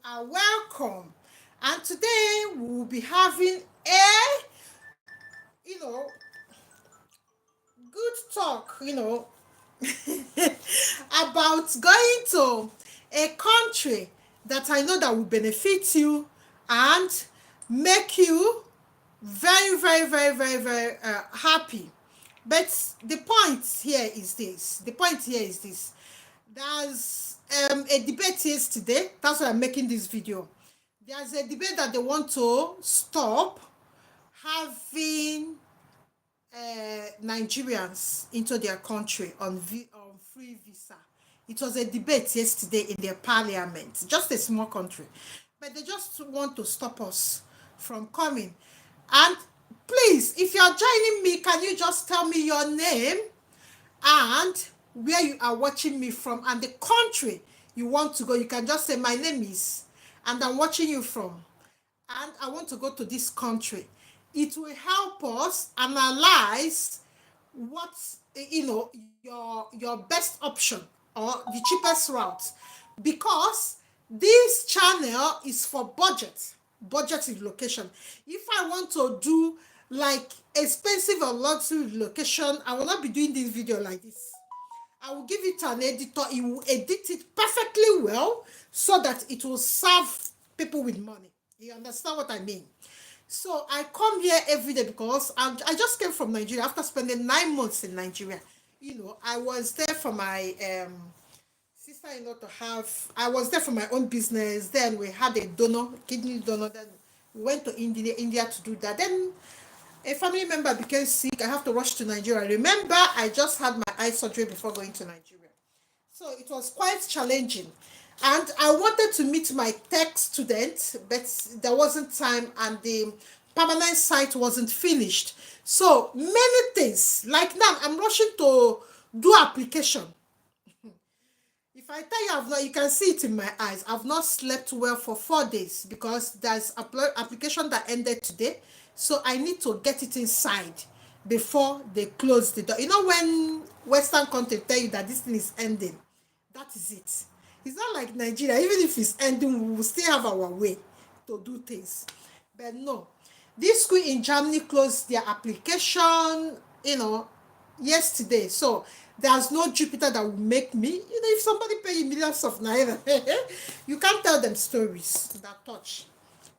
are welcome. And today we will be having a, you know, good talk, about going to a country that I know that will benefit you and make you very, very, very, very, very happy. But the point here is this. The point here is this. There's a debate yesterday. That's why I'm making this video. There's a debate that they want to stop having Nigerians into their country on free visa. It was a debate yesterday in their parliament, just a small country. But they just want to stop us from coming. And please, if you're joining me, can you just tell me your name and where you are watching me from and the country you want to go? You can just say, my name is, and I'm watching you from, and I want to go to this country. It will help us analyze what's your best option or the cheapest route, because this channel is for budget relocation. If I want to do like expensive or luxury relocation, I will not be doing this video like this. I will give it to an editor. He will edit it perfectly well so that it will serve people with money. You understand what I mean? So I come here every day because I just came from Nigeria after spending 9 months in Nigeria. I was there for my sister-in-law to have. I was there for my own business. Then we had a donor, kidney donor. Then we went to India to do that. Then a family member became sick. I have to rush to Nigeria. Remember, I just had my eye surgery before going to Nigeria. So it was quite challenging. And I wanted to meet my tech student, but there wasn't time and the permanent site wasn't finished. So many things. Like now, I'm rushing to do application. If I tell you you can see it in my eyes. I've not slept well for 4 days because there's application that ended today. So I need to get it inside before they close the door. When Western countries tell you that this thing is ending, that is it. It's not like Nigeria. Even if it's ending, we will still have our way to do things. But no, this school in Germany closed their application, yesterday. So there's no Jupiter that will make me. If somebody pay you millions of naira, you can't tell them stories that touch.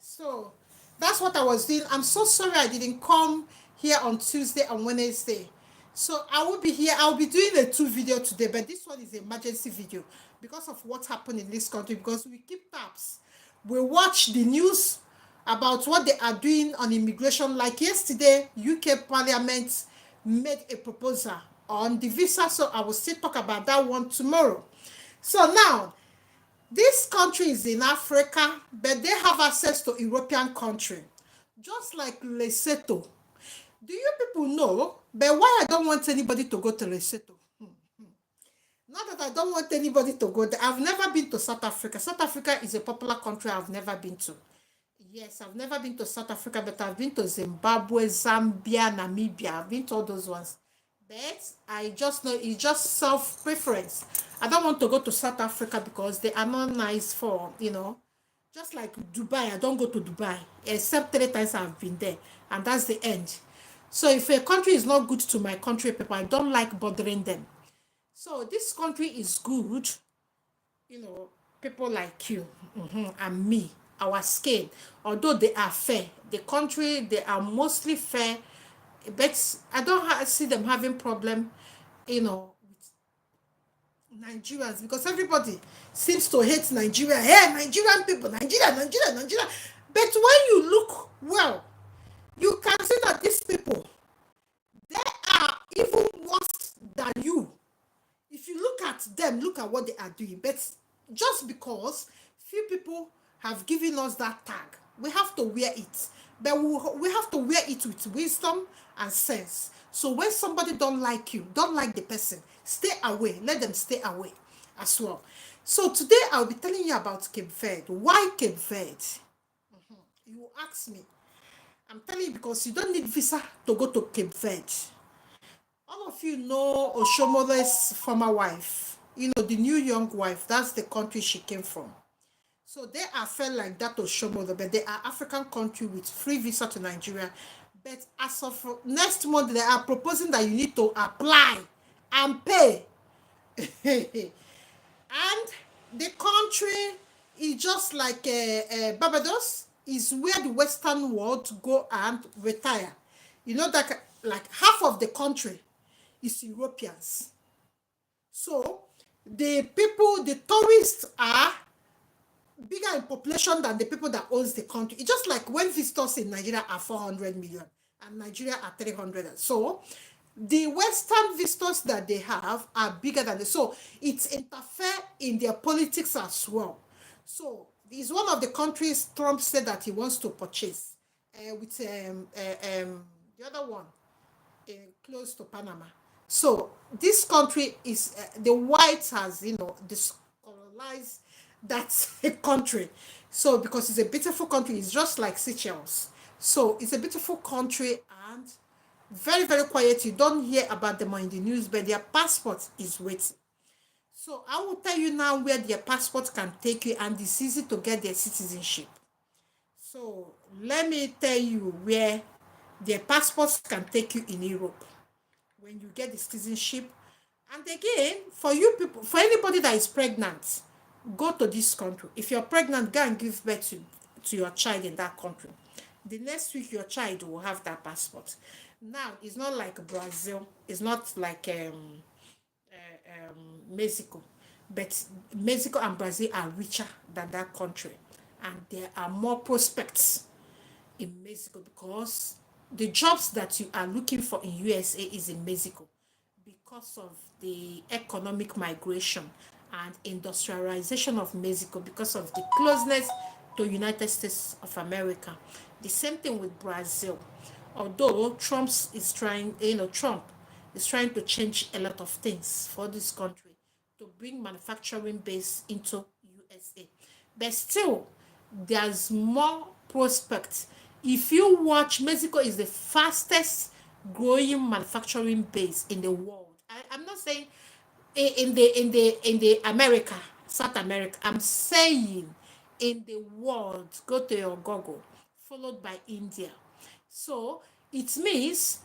So that's what I was doing. I'm so sorry I didn't come here on Tuesday and Wednesday. So I will be here. I'll be doing a 2 video today, but this one is an emergency video because of what happened in this country, because we keep tabs. We watch the news about what they are doing on immigration. Like yesterday, UK Parliament made a proposal on the visa, so I will still talk about that one tomorrow. So now, this country is in Africa, but they have access to European country, just like Lesotho. Do you people know? But why I don't want anybody to go to Lesotho? Not that I don't want anybody to go there. I've never been to South Africa. South Africa is a popular country I've never been to. Yes, I've never been to South Africa, but I've been to Zimbabwe, Zambia, Namibia. I've been to all those ones. But I just know it's just self-preference. I don't want to go to South Africa because they are not nice for, just like Dubai. I don't go to Dubai, except 3 times I've been there, and that's the end. So if a country is not good to my country people, I don't like bothering them. So this country is good, people like you and me, our skin, although they are fair. The country, they are mostly fair, but I don't see them having problem, with Nigerians, because everybody seems to hate Nigeria. Hey, Nigerian people, Nigeria. But when you look well, you can see that these people, they are even worse than you. If you look at them, look at what they are doing. But just because few people have given us that tag, we have to wear it. But we have to wear it with wisdom and sense. So when somebody don't like you, don't like the person, stay away. Let them stay away as well. So today I'll be telling you about Cape Verde. Why Cape Verde? You will ask me. I'm telling you because you don't need visa to go to Cape Verde. All of you know Oshomole's former wife, the new young wife. That's the country she came from. So they are felt like that to Shomodo, but they are African country with free visa to Nigeria. But as of next month, they are proposing that you need to apply and pay. And the country is just like Barbados is where the Western world go and retire. You know that like half of the country is Europeans. So the people, the tourists are bigger in population than the people that owns the country. It's just like when visitors in Nigeria are 400 million and Nigeria are 300. So the Western visitors that they have are bigger than the, so it interfere in their politics as well. So it's one of the countries Trump said that he wants to purchase with the other one close to Panama. So this country is the whites has discolonized that country. So because it's a beautiful country, it's just like Seychelles. So it's a beautiful country and very very quiet. You don't hear about them in the news, but their passport is waiting. So I will tell you now where their passport can take you, and it's easy to get their citizenship. So let me tell you where their passports can take you in Europe when you get the citizenship. And again, for you people, for anybody that is pregnant, go to this country. If you're pregnant, go and give birth to your child in that country. The next week, your child will have that passport. Now, it's not like Brazil. It's not like Mexico. But Mexico and Brazil are richer than that country. And there are more prospects in Mexico because the jobs that you are looking for in USA is in Mexico because of the economic migration and industrialization of Mexico because of the closeness to United States of America. The same thing with Brazil. Although Trump is trying to change a lot of things for this country to bring manufacturing base into USA. But still, there's more prospect. If you watch, Mexico is the fastest growing manufacturing base in the world. I'm not saying in the America, South America. I'm saying in the world. Go to your Google, followed by India. So it means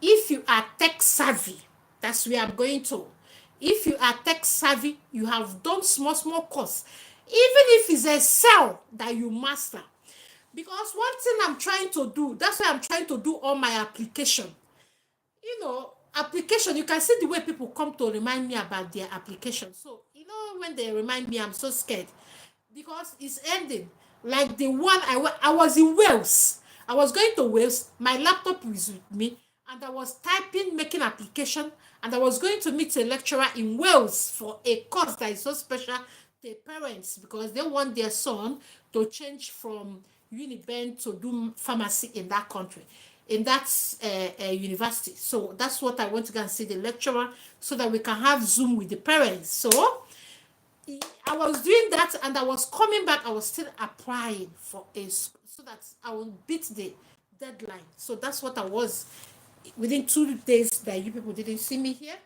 if you are tech savvy, that's where I'm going to. If you are tech savvy, you have done small, small course, even if it's a cell that you master. Because one thing I'm trying to do, that's why I'm trying to do all my application. Application, you can see the way people come to remind me about their application. So, when they remind me, I'm so scared because it's ending. Like the one I was in Wales. I was going to Wales. My laptop was with me, and I was typing, making application, and I was going to meet a lecturer in Wales for a course that is so special to parents because they want their son to change from Uniben to do pharmacy in that country, in that university. So that's what I want to go and see the lecturer so that we can have Zoom with the parents. So I was doing that and I was coming back. I was still applying for so that I will beat the deadline. So that's what I was within 2 days that you people didn't see me here.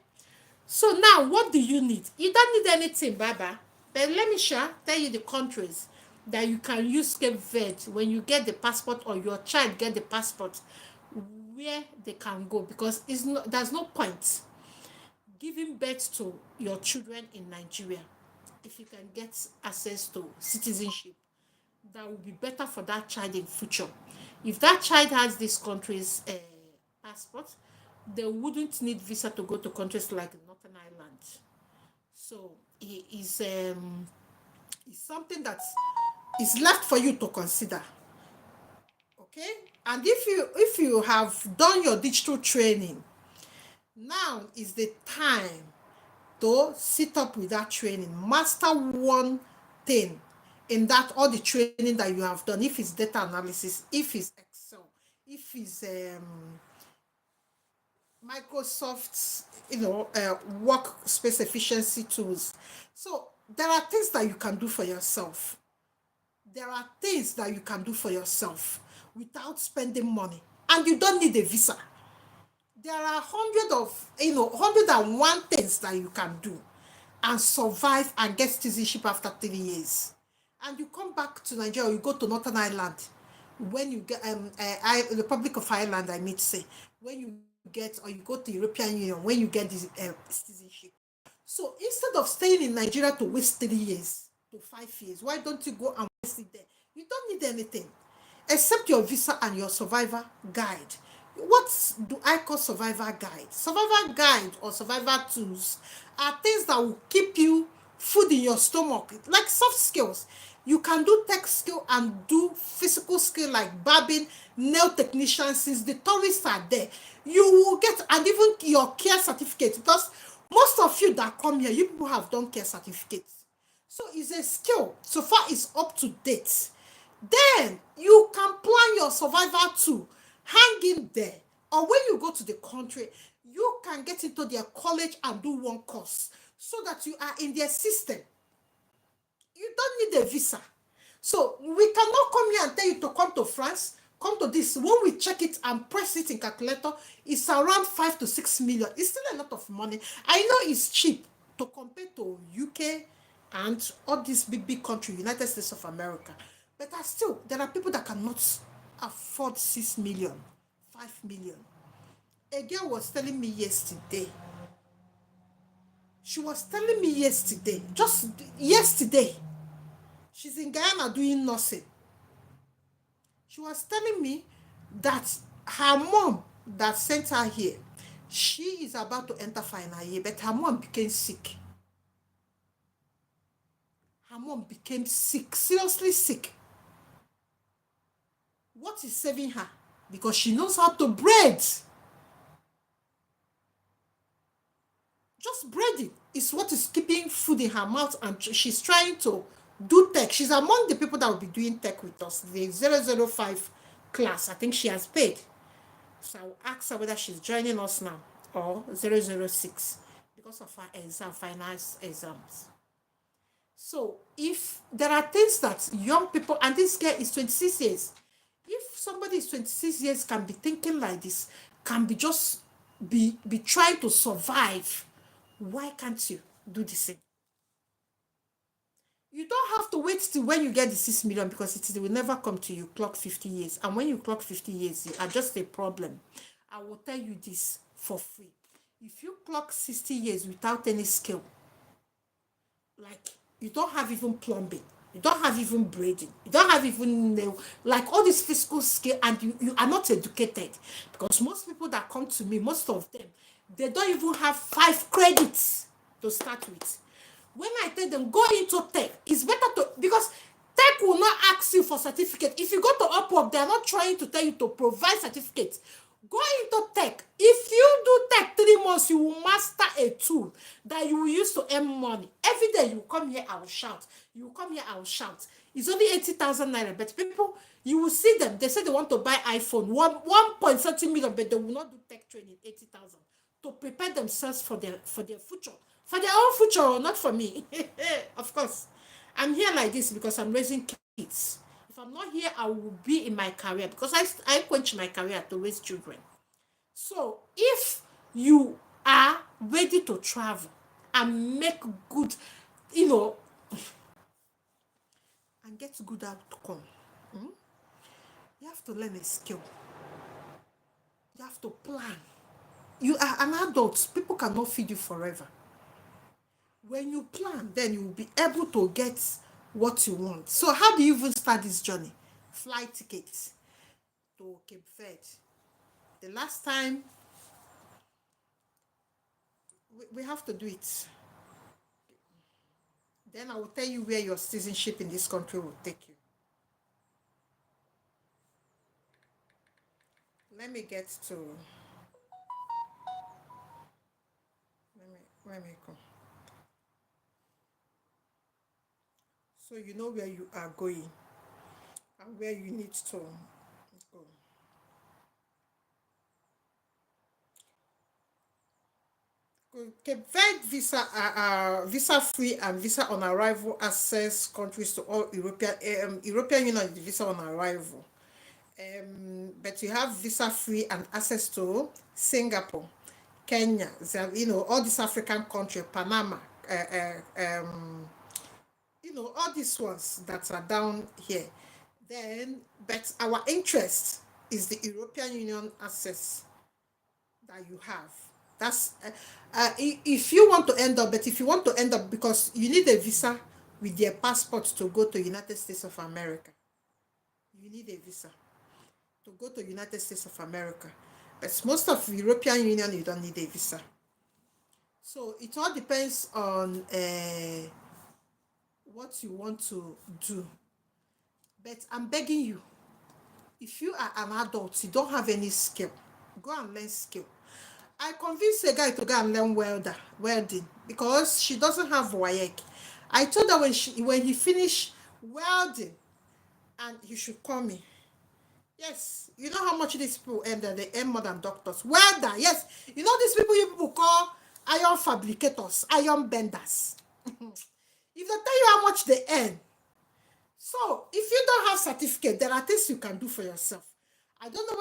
So now, what do you need? You don't need anything, Baba. But let me tell you the countries that you can use Cape Verde when you get the passport or your child get the passport, where they can go because there's no point giving birth to your children in Nigeria if you can get access to citizenship. That will be better for that child in future. If that child has this country's passport, they wouldn't need visa to go to countries like Northern Ireland. So it is something that is left for you to consider. Okay, and if you have done your digital training, now is the time to sit up with that training, master one thing in that all the training that you have done. If it's data analysis, if it's Excel, if it's Microsoft's workspace efficiency tools. So there are things that you can do for yourself. There are things that you can do for yourself without spending money, and you don't need a visa. There are 101 things that you can do and survive and get citizenship after 3 years. and you come back to Nigeria, or you go to Northern Ireland, when you get Republic of Ireland, I mean to say, when you get, or you go to European Union, when you get this citizenship. So instead of staying in Nigeria to waste 3 years to 5 years, why don't you go and waste it there? You don't need anything except your visa and your survivor guide. What do I call survivor guide? Survivor guide or survivor tools are things that will keep you food in your stomach, like soft skills. You can do tech skill and do physical skill like barbing, nail technician. Since the tourists are there, you will get, and even your care certificate, because most of you that come here, you people have done care certificates. So it's a skill. So far, it's up to date. Then you can plan your survival too. Hang in there. Or when you go to the country, you can get into their college and do one course so that you are in their system. You don't need a visa. So we cannot come here and tell you to come to France, come to this. When we check it and press it in calculator, it's around 5 to 6 million. It's still a lot of money. I know it's cheap to compare to UK and all these big countries, United States of America. But still, there are people that cannot afford 6 million, 5 million. A girl was telling me yesterday. She was telling me yesterday, just yesterday, she's in Guyana doing nursing. She was telling me that her mom that sent her here, she is about to enter final year, but her mom became sick. Her mom became sick, seriously sick. What is saving her? Because she knows how to braid. Just braiding is what is keeping food in her mouth, and she's trying to do tech. She's among the people that will be doing tech with us. The 005 class, I think she has paid. So I'll ask her whether she's joining us now or 006 because of her exam, finance exams. So if there are things that young people, and this girl is 26 years, if somebody is 26 years can be thinking like this, can be just be trying to survive, why can't you do the same? You don't have to wait till when you get the 6 million, because it will never come to you. Clock 50 years. And when you clock 50 years, you are just a problem. I will tell you this for free. If you clock 60 years without any skill, like you don't have even plumbing, you don't have even braiding, you don't have even nail, like all this physical skill, and you are not educated. Because most people that come to me, most of them, they don't even have 5 credits to start with. When I tell them go into tech, it's better to, because tech will not ask you for certificate. If you go to Upwork, they are not trying to tell you to provide certificates. Go into tech. If you do tech 3 months, you will master a tool that you will use to earn money. Every day you come here, I will shout. You come here, I will shout. It's only 80,000 naira, but people, you will see them. They say they want to buy iPhone, 1.30 million, but they will not do tech training, 80,000, to prepare themselves for their future. For their own future, not for me. Of course. I'm here like this because I'm raising kids. If I'm not here, I will be in my career, because I quench my career to raise children. So if you are ready to travel and make good, you know, and get good outcome, you have to learn a skill. You have to plan. You are an adult. People cannot feed you forever. When you plan, then you will be able to get what you want. So how do you even start this journey? Flight tickets to Cape Verde. The last time, we have to do it. Then I will tell you where your citizenship in this country will take you. Let me get to, let me go. So you know where you are going and where you need to go. Cape Verde visa free and visa on arrival access countries to all European Union visa on arrival. But you have visa free and access to Singapore, Kenya, all these African countries, Panama, all these ones that are down here. Then, but our interest is the European Union access that you have. That's if you want to end up, but if you want to end up, because you need a visa with your passport to go to United States of America. You need a visa to go to United States of America. But most of European Union, you don't need a visa. So it all depends on what you want to do. But I'm begging you, if you are an adult, you don't have any skill, go and learn skill. I convinced a guy to go and learn welding because she doesn't have WAEC. I told her when he finished welding, and he should call me. Yes, you know how much these people earn, that they earn more than doctors. Welder, yes. These people you people call iron fabricators, iron benders. If they tell you how much they earn. So, if you don't have certificate, there are things you can do for yourself. I don't know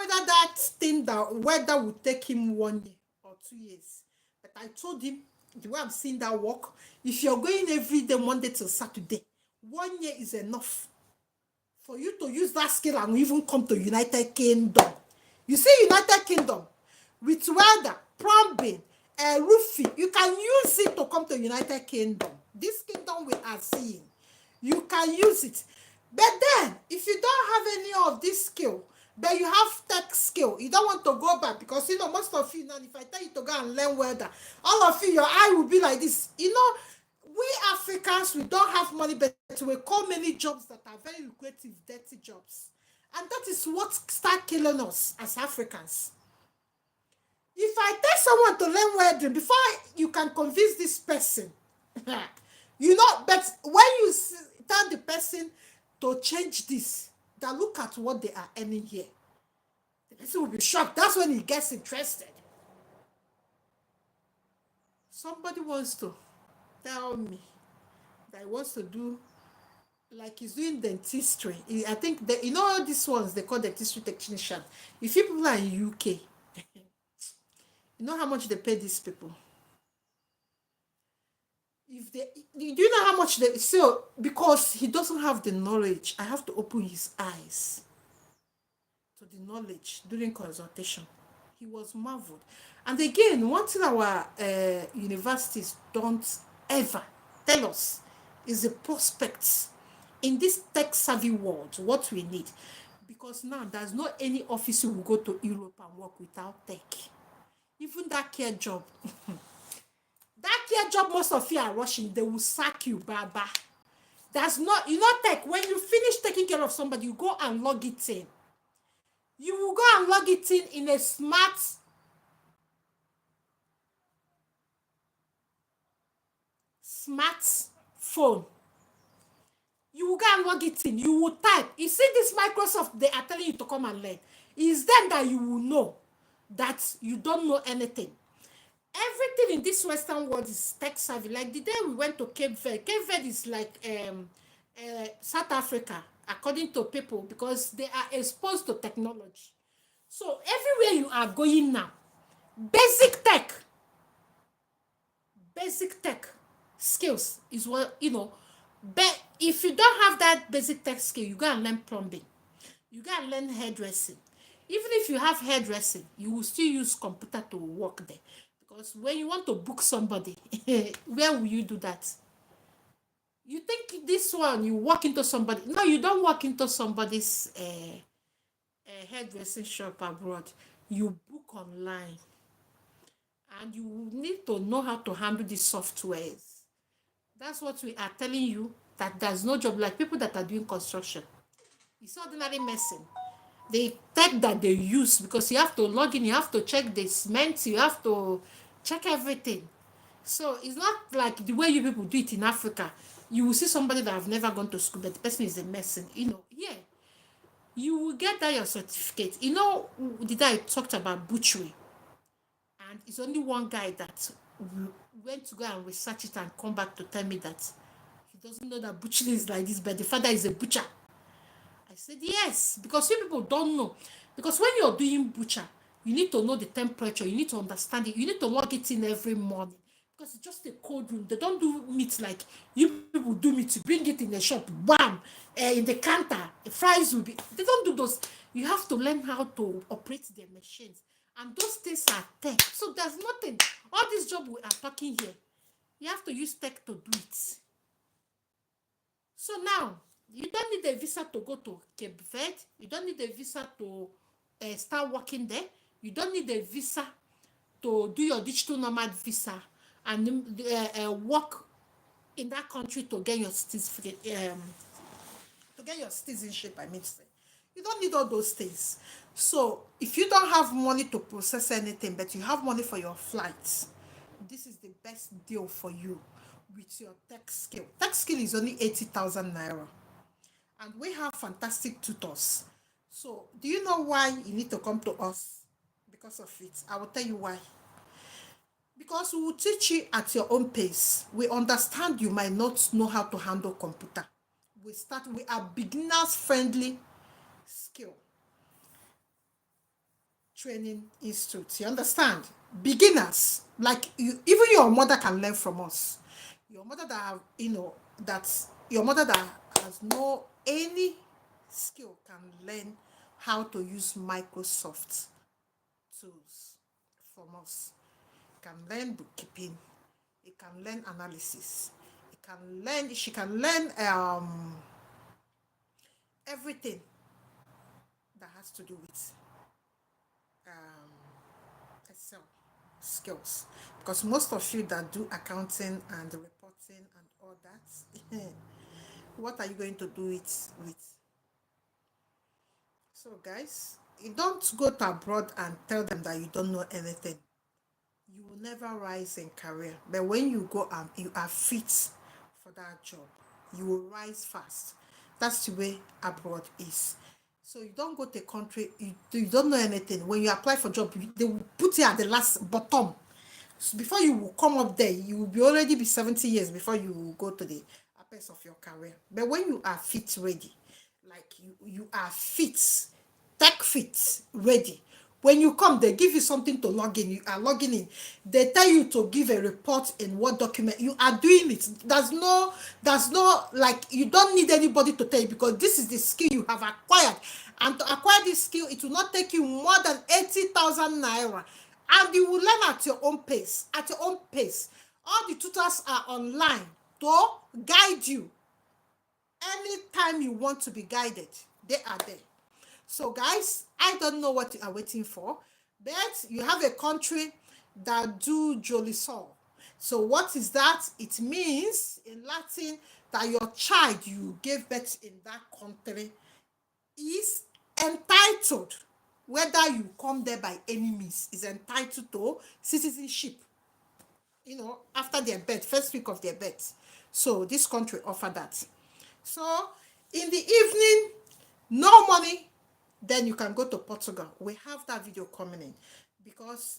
whether would take him 1 year or 2 years. But I told him, the way I'm seeing that work, if you're going every day, Monday till Saturday, 1 year is enough for you to use that skill and even come to United Kingdom. You see, United Kingdom, with welder, plumbing, roofing, you can use it to come to United Kingdom. This kingdom we are seeing, you can use it. But then, if you don't have any of this skill, but you have tech skill, you don't want to go back, because most of you now, if I tell you to go and learn welder, all of you, your eye will be like this. We Africans, we don't have money, but we call many jobs that are very lucrative, dirty jobs. And that is what start killing us as Africans. If I tell someone to learn welding, before you can convince this person, but when you tell the person to change this, that look at what they are earning here, the person will be shocked. That's when he gets interested. Somebody wants to tell me that he wants to do, like he's doing dentistry. I think all these ones they call dentistry technician. If you people are in UK, you know how much they pay these people. Do you know how much they, so because he doesn't have the knowledge, I have to open his eyes to the knowledge during consultation. He was marveled. And again, one thing our universities don't ever tell us is the prospects in this tech savvy world, what we need. Because now there's not any office who will go to Europe and work without tech. Even that care job. That care job, most of you are rushing, they will sack you, baba. That's not, tech. When you finish taking care of somebody, you go and log it in. You will go and log it in a smart phone. You will go and log it in. You will type. You see this Microsoft, they are telling you to come and learn. It's then that you will know that you don't know anything. Everything in this Western world is tech savvy. Like the day we went to Cape Verde. Cape Verde is like South Africa, according to people, because they are exposed to technology. So everywhere you are going now, basic tech skills is what, but if you don't have that basic tech skill, you go and learn plumbing. You go and learn hairdressing. Even if you have hairdressing, you will still use computer to work there. Because when you want to book somebody, where will you do that? You think this one, you walk into somebody. No, you don't walk into somebody's hairdressing shop abroad. You book online. And you need to know how to handle these softwares. That's what we are telling you, that there's no job. Like people that are doing construction. It's ordinary medicine. The tech that they use, because you have to log in, you have to check the cement, you have to check everything. So it's not like the way you people do it in Africa. You will see somebody that have never gone to school, but the person is a medicine. Yeah, you will get that your certificate. The day I talked about butchery, and it's only one guy that went to go and research it and come back to tell me that he doesn't know that butchery is like this, but the father is a butcher. I said yes, because you people don't know. Because when you're doing butcher, you need to know the temperature, you need to understand it, you need to log it in every morning. because it's just a cold room. They don't do meat like you people do meat. You bring it in the shop, bam, in the counter. The fries will be. They don't do those. You have to learn how to operate their machines, and those things are tech. So there's nothing. All this job we are talking here, you have to use tech to do it. So now you don't need a visa to go to Cape Verde. You don't need a visa to start working there. You don't need a visa to do your digital nomad visa and work in that country to get your certificate, to get your citizenship. I mean to say, you don't need all those things. So if you don't have money to process anything, but you have money for your flights, this is the best deal for you with your tech skill. Tech skill is only 80,000 naira, and we have fantastic tutors. So do you know why you need to come to us? Because of it, I will tell you why. Because we will teach you at your own pace. We understand you might not know how to handle computer. We are beginners friendly skill training institute. You understand? Beginners, like you, even your mother can learn from us. Your mother that have, that's your mother that has no any skill can learn how to use Microsoft tools from us. Can learn bookkeeping, it can learn analysis, she can learn everything that has to do with um, Excel skills. Because most of you that do accounting and reporting and all that, what are you going to do it with? So guys, you don't go to abroad and tell them that you don't know anything. You will never rise in career. But when you go and you are fit for that job, you will rise fast. That's the way abroad is. So you don't go to a country, you don't know anything. When you apply for job, they will put you at the last bottom. So before you will come up there, you will be already be 70 years before you will go to the apex of your career. But when you are fit ready, like you are fit, tech fit ready. When you come, they give you something to log in. You are logging in. They tell you to give a report in what document. You are doing it. There's no, like, you don't need anybody to tell you, because this is the skill you have acquired. And to acquire this skill, it will not take you more than 80,000 naira. And you will learn at your own pace. At your own pace. All the tutors are online to guide you. Anytime you want to be guided, they are there. So guys, I don't know what you are waiting for, but you have a country that do jolisol. So what is that? It means in Latin that your child you gave birth in that country is entitled, whether you come there by any means, is entitled to citizenship, after their birth, first week of their birth. So this country offer that. So in the evening, no money, then you can go to Portugal. We have that video coming in, because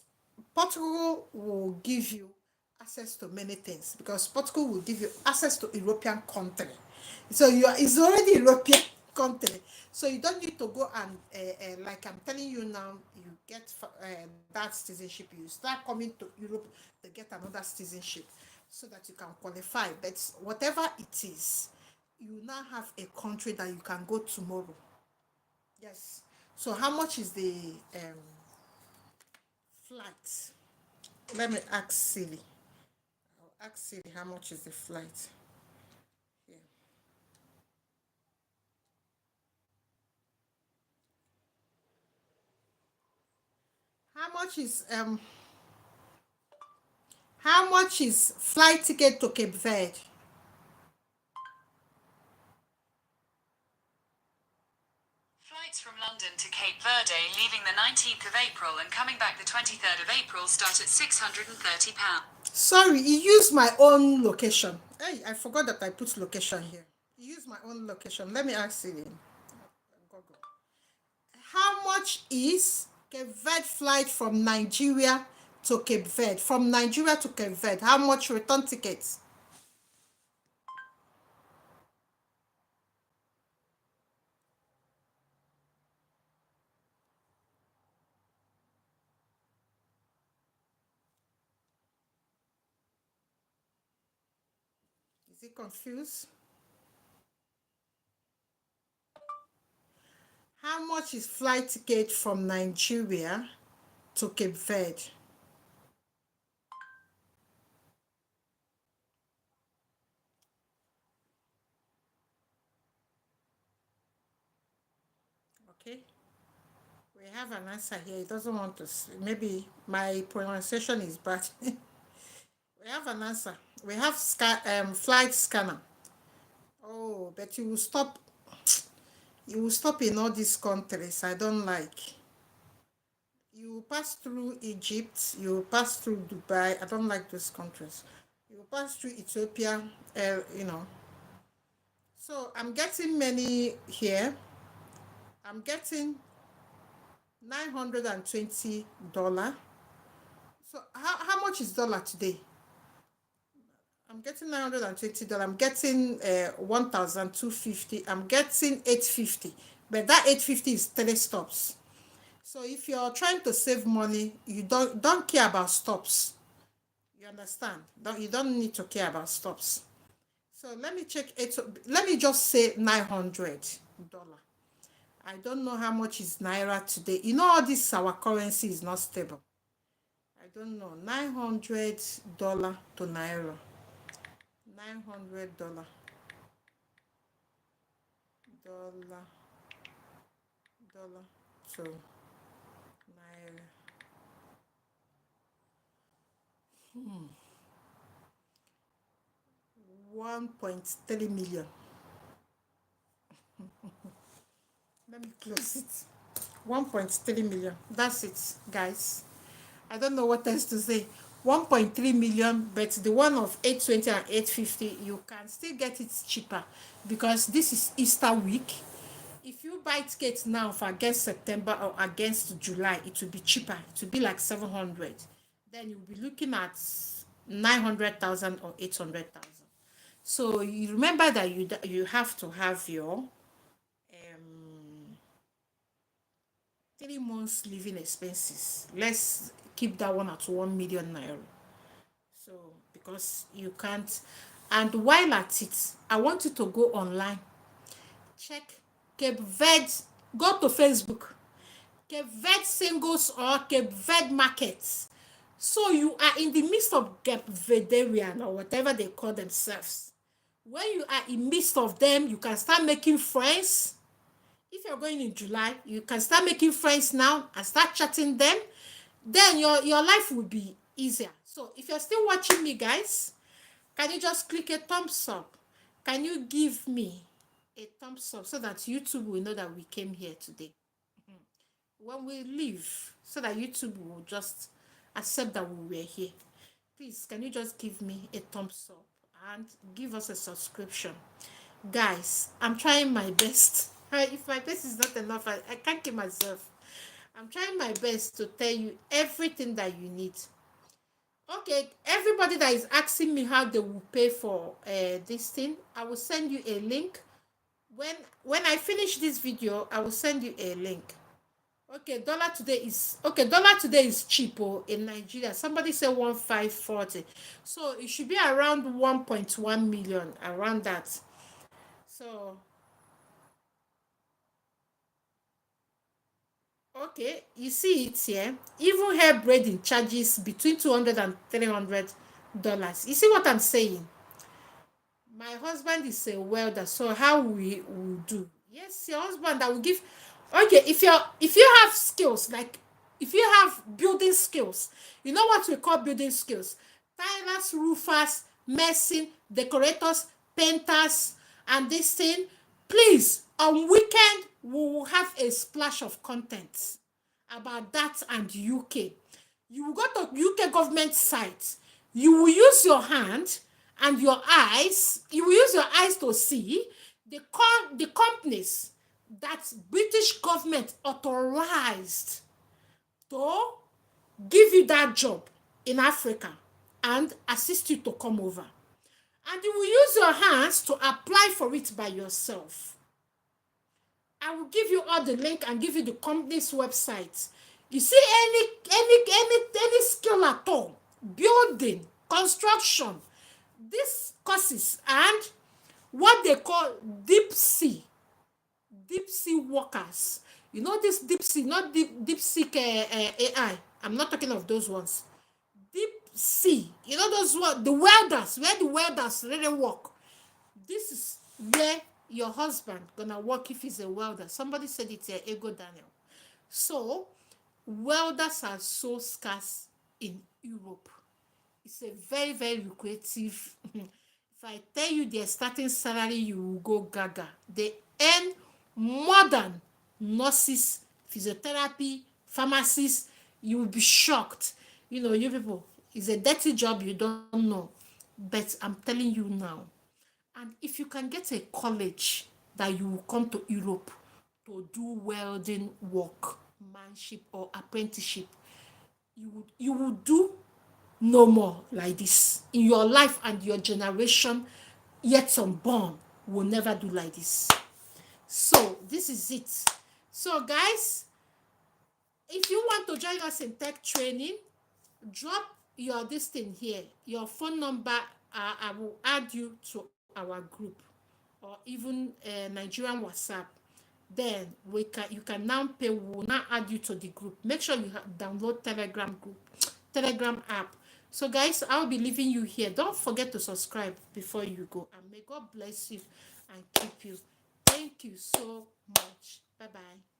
Portugal will give you access to many things, because Portugal will give you access to European country. So it's already European country. So you don't need to go and, like I'm telling you now, you get that citizenship, you start coming to Europe to get another citizenship so that you can qualify. But whatever it is, you now have a country that you can go tomorrow. Yes. So how much is the flight? Let me ask Silly. I'll ask Silly how much is the flight. Yeah. How much is flight ticket to Cape Verde? Flights from London to Cape Verde leaving the 19th of April and coming back the 23rd of April start at £630. Sorry, you use my own location. Hey, I forgot that I put location here. You use my own location. Let me ask Silly. Google. How much is Cape Verde flight from Nigeria to Cape Verde? From Nigeria to Cape Verde, how much return tickets? it confused? How much is flight ticket from Nigeria to Cape Verde? Okay, we have an answer here. It doesn't want to. Maybe my pronunciation is bad. We have an answer. We have flight scanner. Oh, but you will stop. You will stop in all these countries. I don't like. You pass through Egypt. You pass through Dubai. I don't like those countries. You pass through Ethiopia. You know. So I'm getting many here. I'm getting $920. So how much is dollar today? I'm getting $920. I'm getting 1,250. I'm getting 850. But that 850 is 3 stops. So if you're trying to save money, you don't care about stops. You understand? You don't need to care about stops. So let me check it. Let me just say $900. I don't know how much is naira today. You know, all this our currency is not stable. I don't know. $900 to naira. $900 dollar to naira. 1.3 million. Let me close it. 1.3 million. That's it, guys. I don't know what else to say. 1.3 million, but the one of 820 and 850, you can still get it cheaper because this is Easter week. If you buy tickets now for against September or against July, it will be cheaper. It will be like 700. Then you'll be looking at 900,000 or 800,000. So you remember that you have to have your 3 months living expenses. Let's keep that one at 1 million naira. So because you can't, and while at it, I want you to go online, check Cape Verde, go to Facebook, Cape Verde singles or Cape Verde markets. So you are in the midst of Cape Verdean or whatever they call themselves. When you are in midst of them, you can start making friends. If you're going in July, you can start making friends now and start chatting them. Then your life will be easier. So if you're still watching me, guys, can you just click a thumbs up? Can you give me a thumbs up so that YouTube will know that we came here today? When we leave, so that YouTube will just accept that we were here. Please, can you just give me a thumbs up and give us a subscription? Guys, I'm trying my best. If my best is not enough, I can't keep myself. I'm trying my best to tell you everything that you need. Okay, everybody that is asking me how they will pay for this thing, I will send you a link. When I finish this video, I will send you a link. Okay, dollar today is cheap in Nigeria. Somebody said 1,540. So it should be around 1.1 million, around that. So okay, you see it here. Even hair braiding charges between $200 and $300. You see what I'm saying? My husband is a welder, so how we will do? Yes, your husband that will give. Okay, if you have skills, like if you have building skills, you know what we call building skills: tilers, roofers, mason, decorators, painters, and this thing. Please, on weekend we will have a splash of content about that and UK. You will go to UK government site. You will use your hand and your eyes. You will use your eyes to see the companies that British government authorized to give you that job in Africa and assist you to come over. And you will use your hands to apply for it by yourself. I will give you all the link and give you the company's website. You see any skill at all, building, construction, these courses and what they call deep sea workers. You know this deep sea, not deep sea AI. I'm not talking of those ones. Deep sea. You know those what the welders, where the welders really work. This is where your husband gonna work if he's a welder. Somebody said it's a Ego Daniel. So welders are so scarce in Europe. It's a very, very lucrative. If I tell you their starting salary, you will go gaga. They earn more than nurses, physiotherapy, pharmacists. You will be shocked. You know, you people, it's a dirty job you don't know. But I'm telling you now. And if you can get a college that you will come to Europe to do welding work, manship or apprenticeship, you will do no more like this in your life, and your generation yet unborn will never do like this. So this is it. So guys, if you want to join us in tech training, drop your this thing here, your phone number. I will add you to our group, or even Nigerian WhatsApp. Then you can now pay. We will now add you to the group. Make sure you download Telegram group, Telegram app. So guys, I'll be leaving you here. Don't forget to subscribe before you go, and may God bless you and keep you. Thank you so much. Bye bye.